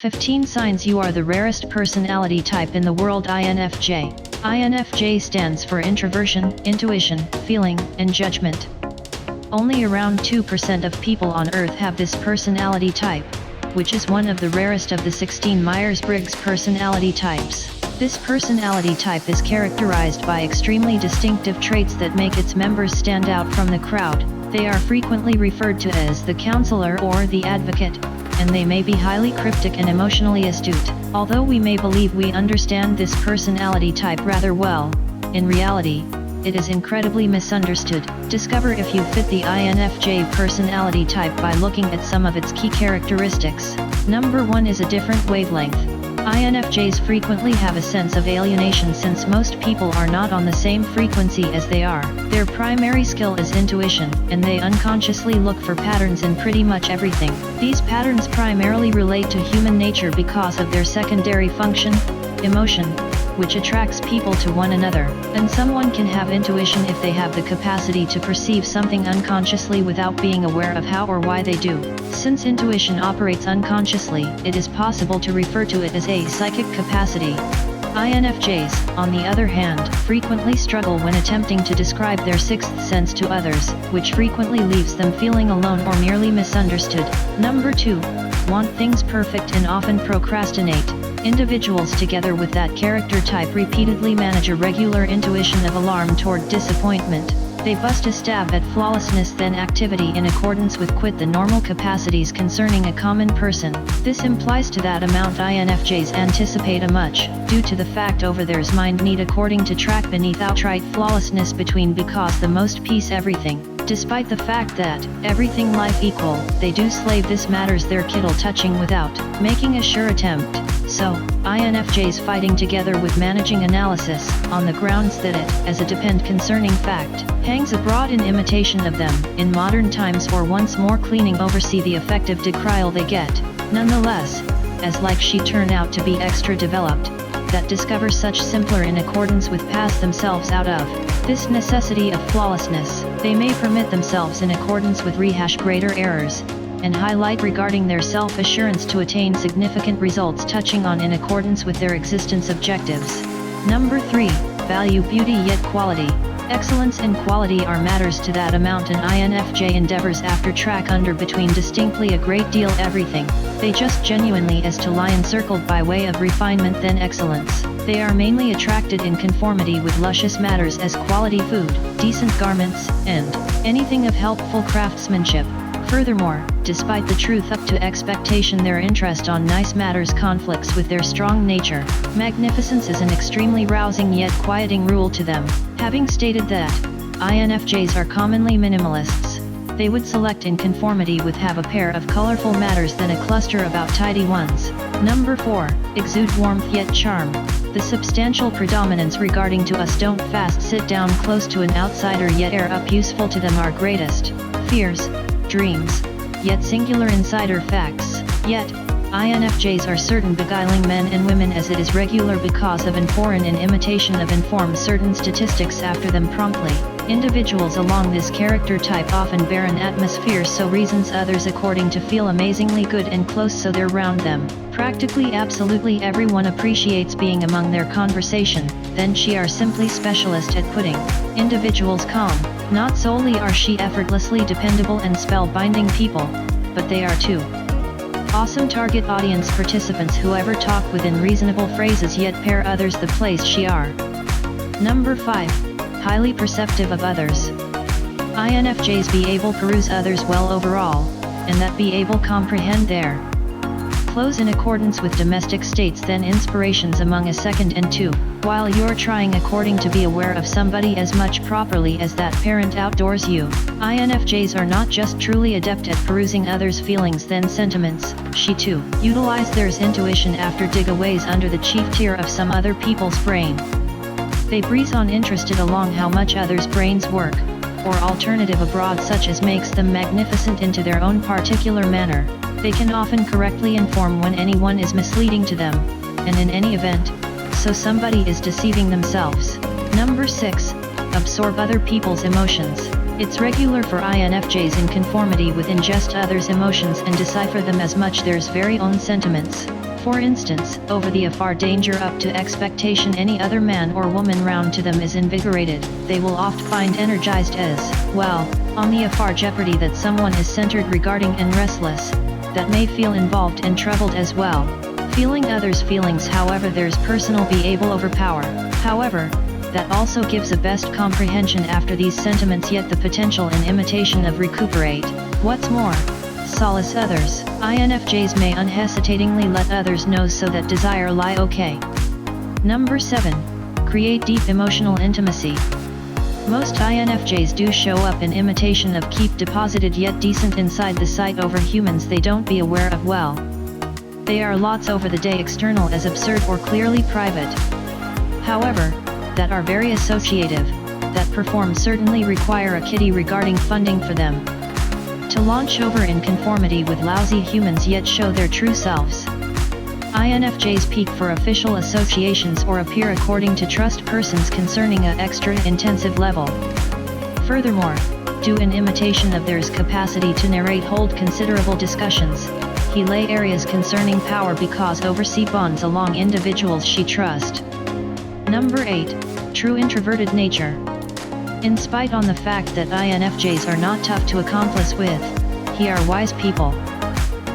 15 signs you are the rarest personality type in the world. INFJ. INFJ stands for introversion, intuition, feeling, and judgment. Only around 2% of people on Earth have this personality type, which is one of the rarest of the 16 Myers-Briggs personality types. This personality type is characterized by extremely distinctive traits that make its members stand out from the crowd. They are frequently referred to as the counselor or the advocate, and they may be highly cryptic and emotionally astute. Although we may believe we understand this personality type rather well, in reality, it is incredibly misunderstood. Discover if you fit the INFJ personality type by looking at some of its key characteristics. Number 1 is a different wavelength. INFJs frequently have a sense of alienation since most people are not on the same frequency as they are. Their primary skill is intuition, and they unconsciously look for patterns in pretty much everything. These patterns primarily relate to human nature because of their secondary function, emotion, which attracts people to one another. And someone can have intuition if they have the capacity to perceive something unconsciously without being aware of how or why they do. Since intuition operates unconsciously, it is possible to refer to it as a psychic capacity. INFJs, on the other hand, frequently struggle when attempting to describe their sixth sense to others, which frequently leaves them feeling alone or merely misunderstood. Number 2. Want things perfect and often procrastinate. Individuals together with that character type repeatedly manage a regular intuition of alarm toward disappointment. They bust a stab at flawlessness then activity in accordance with quit the normal capacities concerning a common person. This implies to that amount INFJs anticipate a much, due to the fact over theirs mind need according to track beneath outright flawlessness between because the most piece everything. Despite the fact that, everything life equal, they do slave this matters their kittle touching without making a sure attempt. So, INFJs fighting together with managing analysis, on the grounds that it, as a depend concerning fact, hangs abroad in imitation of them, in modern times or once more cleaning oversee the effective decryal they get. Nonetheless, as like she turn out to be extra developed, that discover such simpler in accordance with pass themselves out of this necessity of flawlessness, they may permit themselves in accordance with rehash greater errors, and highlight regarding their self-assurance to attain significant results touching on in accordance with their existence objectives. Number 3. Value beauty yet quality. Excellence and quality are matters to that amount and INFJ endeavors after track under between distinctly a great deal everything. They just genuinely as to lie encircled by way of refinement then excellence. They are mainly attracted in conformity with luscious matters as quality food, decent garments, and anything of helpful craftsmanship. Furthermore, despite the truth up to expectation their interest on nice matters conflicts with their strong nature. Magnificence is an extremely rousing yet quieting rule to them. Having stated that, INFJs are commonly minimalists. They would select in conformity with have a pair of colorful matters than a cluster about tidy ones. Number 4. Exude warmth yet charm. The substantial predominance regarding to us don't fast sit down close to an outsider yet air up useful to them our greatest fears, dreams, yet singular insider facts. Yet, INFJs are certain beguiling men and women as it is regular because of and foreign in imitation of inform certain statistics after them promptly. Individuals along this character type often bear an atmosphere so reasons others according to feel amazingly good and close so they're round them. Practically absolutely everyone appreciates being among their conversation, then she are simply specialist at putting individuals calm. Not solely are she effortlessly dependable and spellbinding people, but they are too awesome target audience participants who ever talk within reasonable phrases yet pair others the place she are. Number 5. Highly perceptive of others. INFJs be able peruse others well overall, and that be able comprehend their clothes in accordance with domestic states then inspirations among a second and two, while you're trying according to be aware of somebody as much properly as that parent outdoors you. INFJs are not just truly adept at perusing others' feelings then sentiments, she too utilize theirs intuition after dig-aways under the chief tier of some other people's brain. They breeze on interested along how much others' brains work, or alternative abroad such as makes them magnificent into their own particular manner. They can often correctly inform when anyone is misleading to them, and in any event, so somebody is deceiving themselves. Number 6. Absorb other people's emotions. It's regular for INFJs in conformity with ingest others' emotions and decipher them as much theirs very own sentiments. For instance, over the afar danger up to expectation any other man or woman round to them is invigorated, they will oft find energized as well, on the afar jeopardy that someone is centered regarding and restless, that may feel involved and troubled as well, feeling others' feelings however theirs personal be able overpower, however, that also gives a best comprehension after these sentiments yet the potential in imitation of recuperate, what's more, solace others. INFJs may unhesitatingly let others know so that desire lie okay. Number 7. Create deep emotional intimacy. Most INFJs do show up in imitation of keep deposited yet decent inside the sight over humans they don't be aware of well. They are lots over the day external as absurd or clearly private. However, that are very associative, that perform certainly require a kitty regarding funding for them. To launch over in conformity with lousy humans yet show their true selves. INFJs peak for official associations or appear according to trust persons concerning a extra intensive level. Furthermore, do in imitation of theirs capacity to narrate hold considerable discussions, he lay areas concerning power because oversee bonds along individuals she trust. Number 8. True introverted nature. In spite on the fact that INFJs are not tough to accomplish with, he are wise people.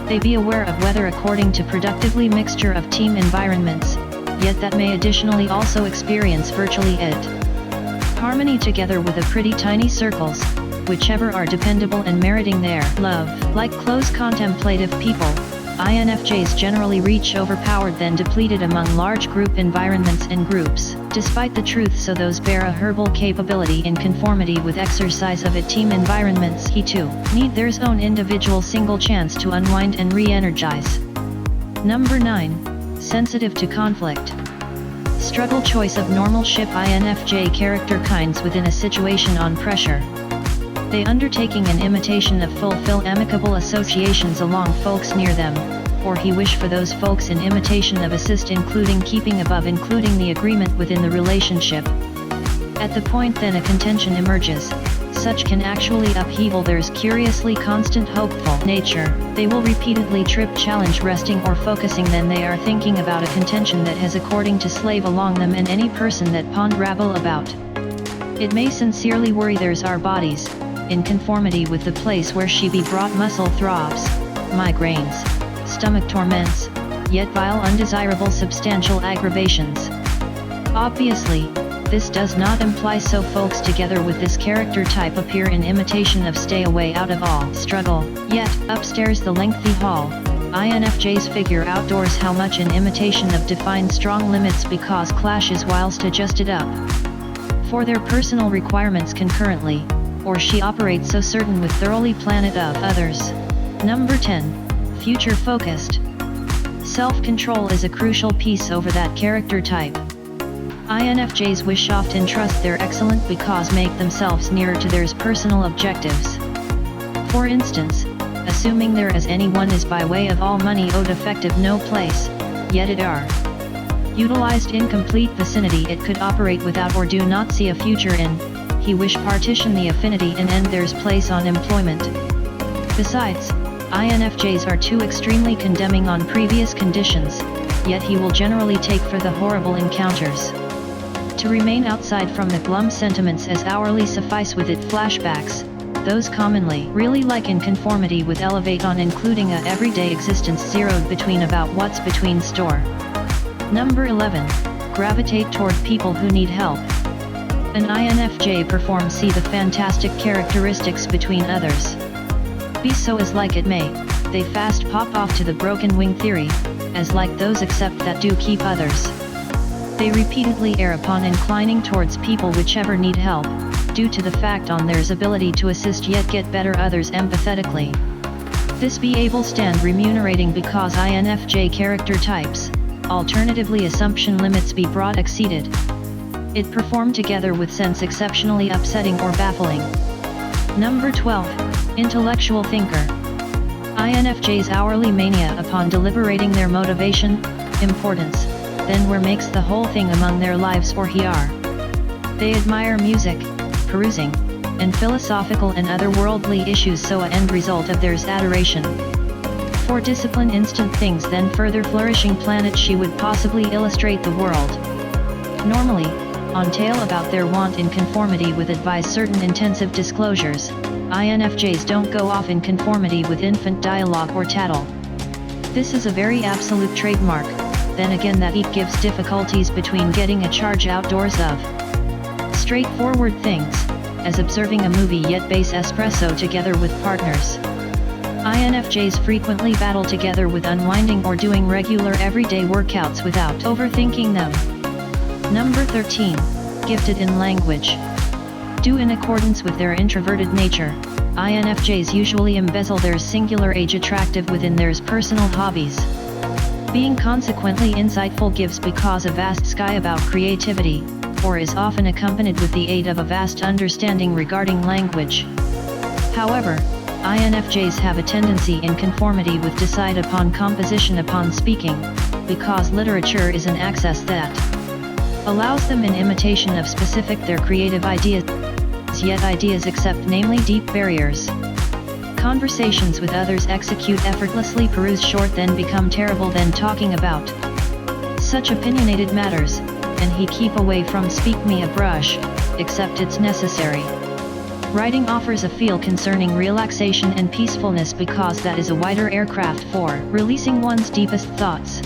They be aware of whether according to productively mixture of team environments, yet that may additionally also experience virtually it. Harmony together with a pretty tiny circles, whichever are dependable and meriting their love. Like close contemplative people, INFJs generally reach overpowered then depleted among large group environments and groups. Despite the truth so those bear a herbal capability in conformity with exercise of a team environments he too need theirs own individual single chance to unwind and re-energize. Number 9. Sensitive to conflict. Struggle choice of normal ship INFJ character kinds within a situation on pressure. They undertaking an imitation of fulfill amicable associations along folks near them, or he wish for those folks in imitation of assist including keeping above including the agreement within the relationship. At the point then a contention emerges, such can actually upheaval theirs curiously constant hopeful nature, they will repeatedly trip challenge resting or focusing then they are thinking about a contention that has according to slave along them and any person that pond rabble about. It may sincerely worry theirs our bodies, in conformity with the place where she be brought muscle throbs, migraines, stomach torments, yet vile undesirable substantial aggravations. Obviously, this does not imply so folks together with this character type appear in imitation of stay away out of all struggle, yet, upstairs the lengthy hall, INFJs figure outdoors how much in imitation of defined strong limits because clashes whilst adjusted up. For their personal requirements concurrently, or she operates so certain with thoroughly planet of others. Number 10. Future focused. Self-control is a crucial piece over that character type. INFJs wish often trust their excellent because make themselves nearer to theirs personal objectives. For instance, assuming there as anyone is by way of all money owed effective no place, yet it are utilized in complete vicinity it could operate without or do not see a future in, he wish partition the affinity and end theirs place on employment. Besides, INFJs are too extremely condemning on previous conditions, yet he will generally take for the horrible encounters. To remain outside from the glum sentiments as hourly suffice with it flashbacks, those commonly really like in conformity with elevate on including a everyday existence zeroed between about what's between store. Number 11. Gravitate toward people who need help. An INFJ performs see the fantastic characteristics between others. Be so as like it may, they fast pop off to the broken wing theory, as like those except that do keep others. They repeatedly err upon inclining towards people whichever need help, due to the fact on theirs ability to assist yet get better others empathetically. This be able stand remunerating because INFJ character types, alternatively assumption limits be brought exceeded. It perform together with sense exceptionally upsetting or baffling. Number 12. Intellectual thinker. INFJ's hourly mania upon deliberating their motivation, importance, then where makes the whole thing among their lives or he are. They admire music, perusing, and philosophical and other worldly issues so a end result of theirs adoration. For discipline instant things then further flourishing planet she would possibly illustrate the world. Normally, on tale about their want in conformity with advise certain intensive disclosures, INFJs don't go off in conformity with infant dialogue or tattle. This is a very absolute trademark, then again that it gives difficulties between getting a charge outdoors of straightforward things, as observing a movie yet base espresso together with partners. INFJs frequently battle together with unwinding or doing regular everyday workouts without overthinking them. Number 13. Gifted in language. Do in accordance with their introverted nature, INFJs usually embezzle their singular age attractive within their personal hobbies. Being consequently insightful gives because a vast sky about creativity, or is often accompanied with the aid of a vast understanding regarding language. However, INFJs have a tendency in conformity with decide upon composition upon speaking, because literature is an access that allows them in imitation of specific their creative ideas, yet ideas accept namely deep barriers. Conversations with others execute effortlessly peruse short then become terrible then talking about such opinionated matters, and he keep away from speak me a brush, except it's necessary. Writing offers a feel concerning relaxation and peacefulness because that is a wider aircraft for releasing one's deepest thoughts.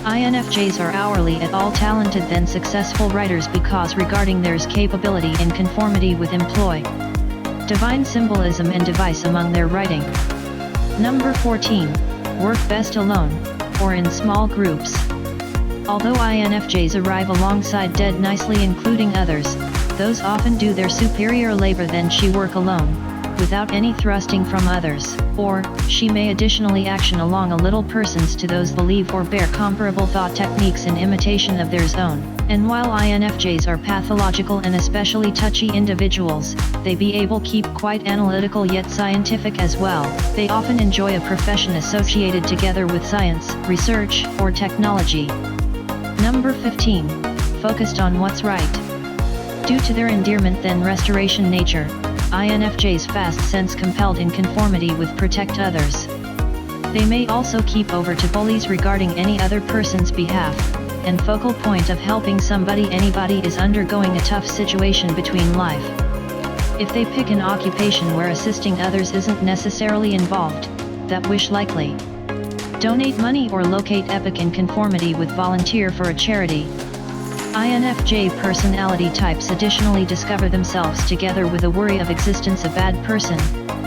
INFJs are hourly at all talented than successful writers because regarding theirs capability in conformity with employ divine symbolism and device among their writing. Number 14. Work best alone, or in small groups. Although INFJs arrive alongside dead nicely including others, those often do their superior labor than she work alone, without any thrusting from others, or, she may additionally action along a little persons to those believe or bear comparable thought techniques in imitation of theirs own, and while INFJs are pathological and especially touchy individuals, they be able keep quite analytical yet scientific as well, they often enjoy a profession associated together with science, research, or technology. Number 15. Focused on what's right. Due to their endearment then restoration nature, INFJs fast sense compelled in conformity with protect others. They may also keep over to bullies regarding any other person's behalf, and focal point of helping anybody is undergoing a tough situation between life. If they pick an occupation where assisting others isn't necessarily involved, that wish likely. Donate money or locate epic in conformity with volunteer for a charity. INFJ personality types additionally discover themselves together with a worry of existence a bad person,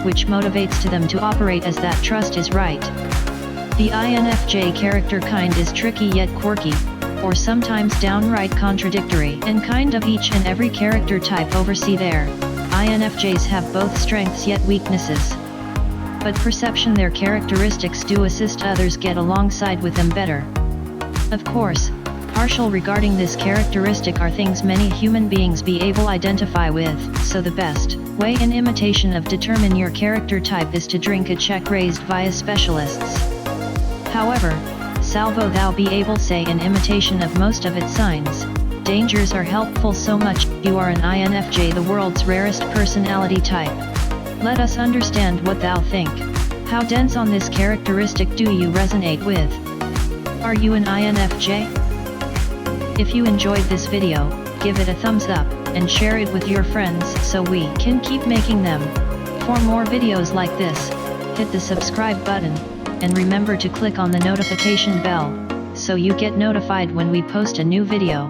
which motivates to them to operate as that trust is right. The INFJ character kind is tricky yet quirky, or sometimes downright contradictory, and kind of each and every character type oversee there. INFJs have both strengths yet weaknesses. But perception their characteristics do assist others get alongside with them better. Of course, partial regarding this characteristic are things many human beings be able identify with, so the best way in imitation of determine your character type is to drink a check raised via specialists. However, salvo thou be able say in imitation of most of its signs, dangers are helpful so much, you are an INFJ the world's rarest personality type. Let us understand what thou think. How dense on this characteristic do you resonate with? Are you an INFJ? If you enjoyed this video, give it a thumbs up, and share it with your friends so we can keep making them. For more videos like this, hit the subscribe button, and remember to click on the notification bell, so you get notified when we post a new video.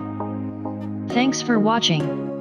Thanks for watching.